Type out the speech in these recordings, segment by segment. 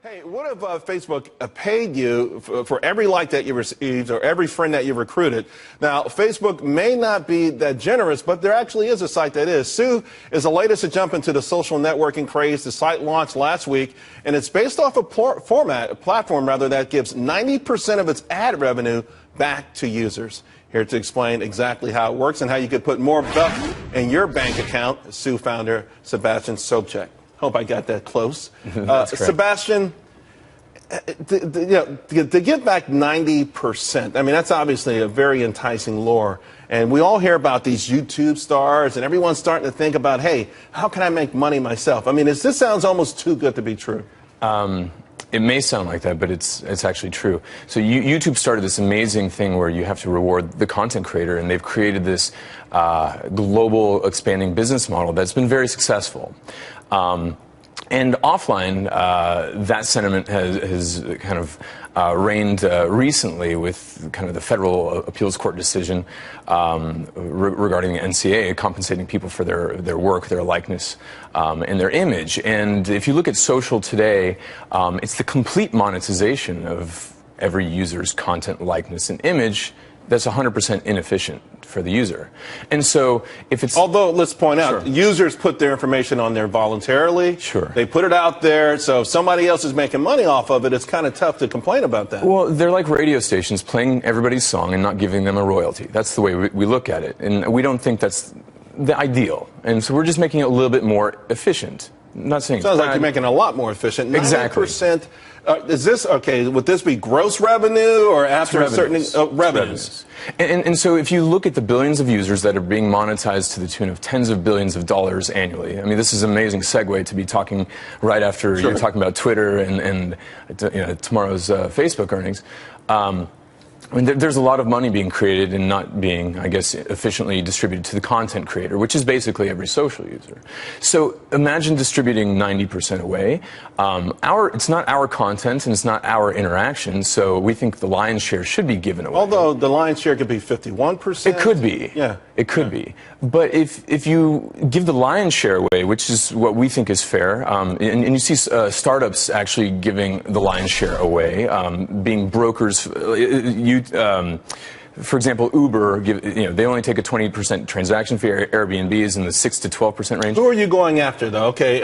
Hey, what if Facebook paid you for every like that you received or every friend that you recruited? Now, Facebook may not be that generous, but there actually is a site that is. Sue is the latest to jump into the social networking craze. The site launched last week, and it's based off a platform that gives 90% of its ad revenue back to users. Here to explain exactly how it works and how you could put more buck in your bank account, Sue founder Sebastian Sobczak. Hope I got that close. Sebastian, to give back 90%, I mean, that's obviously a very enticing lure. And we all hear about these YouTube stars, and everyone's starting to think about, hey, how can I make money myself? I mean, this sounds almost too good to be true. It may sound like that, but it's actually true. So YouTube started this amazing thing where you have to reward the content creator, and they've created this global expanding business model that's been very successful. And offline, that sentiment has kind of reigned recently with kind of the federal appeals court decision regarding the NCA compensating people for their work, their likeness, and their image. And if you look at social today, it's the complete monetization of every user's content, likeness, and image that's 100% inefficient for the user. And so if it's... Although, let's point out, users put their information on there voluntarily. Sure. They put it out there, so if somebody else is making money off of it, it's kind of tough to complain about that. Well, they're like radio stations playing everybody's song and not giving them a royalty. That's the way we look at it. And we don't think that's the ideal. And so we're just making it a little bit more efficient. I'm not saying sounds like you're making it a lot more efficient. 90%. Exactly. Is this, okay, would this be gross revenue or after a certain revenues? And so if you look at the billions of users that are being monetized to the tune of tens of billions of dollars annually, I mean, this is an amazing segue to be talking right after you're talking about Twitter and tomorrow's Facebook earnings. I mean, there's a lot of money being created and not being, I guess, efficiently distributed to the content creator, which is basically every social user. So imagine distributing 90% away. It's not our content and it's not our interaction, so we think the lion's share should be given away. Although the lion's share could be 51%. It could be. Yeah. It could be. But if you give the lion's share away, which is what we think is fair, and you see startups actually giving the lion's share away, being brokers, for example, Uber, they only take a 20% transaction fee. Airbnb is in the 6 to 12% range. Who are you going after, though? Okay,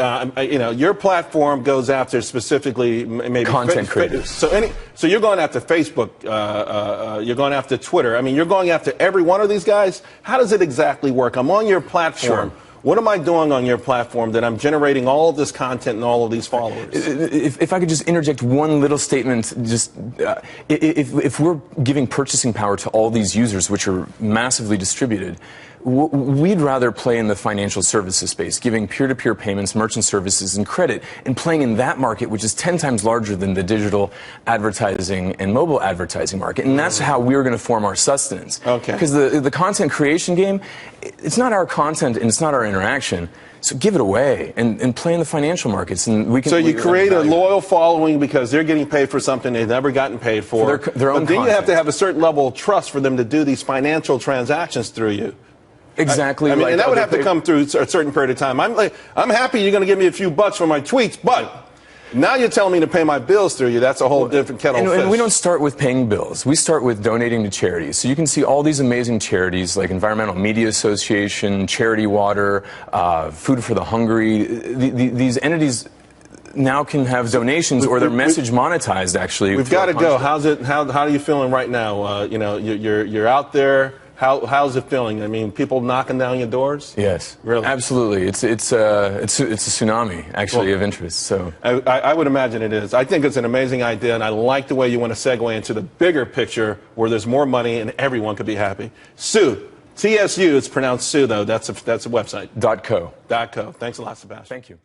your platform goes after specifically maybe content creators. So you're going after Facebook. You're going after Twitter. I mean, you're going after every one of these guys. How does it exactly work? I'm on your platform. Sure. What am I doing on your platform that I'm generating all of this content and all of these followers? If I could just interject one little statement, if we're giving purchasing power to all these users, which are massively distributed, we'd rather play in the financial services space, giving peer-to-peer payments, merchant services, and credit, and playing in that market, which is 10 times larger than the digital advertising and mobile advertising market. And that's how we're going to form our sustenance. Okay. Because the content creation game, it's not our content and it's not our interaction. So give it away and play in the financial markets. And we can. So you create a loyal following because they're getting paid for something they've never gotten paid for. Their own but then content. You have to have a certain level of trust for them to do these financial transactions through you. Exactly. I mean, and that would have to come through a certain period of time. I'm happy you're going to give me a few bucks for my tweets, but now you're telling me to pay my bills through you. That's a whole different kettle of fish. And we don't start with paying bills. We start with donating to charities. So you can see all these amazing charities like Environmental Media Association, Charity Water, Food for the Hungry. These entities now can have donations or their message monetized, actually. We've got to go. How are you feeling right now? You're out there. How's it feeling? I mean, people knocking down your doors? Yes, really, absolutely. It's a tsunami actually of interest. So I would imagine it is. I think it's an amazing idea, and I like the way you want to segue into the bigger picture where there's more money and everyone could be happy. Sue, TSU. It's pronounced Sue though. That's a website. .co. .co. Thanks a lot, Sebastian. Thank you.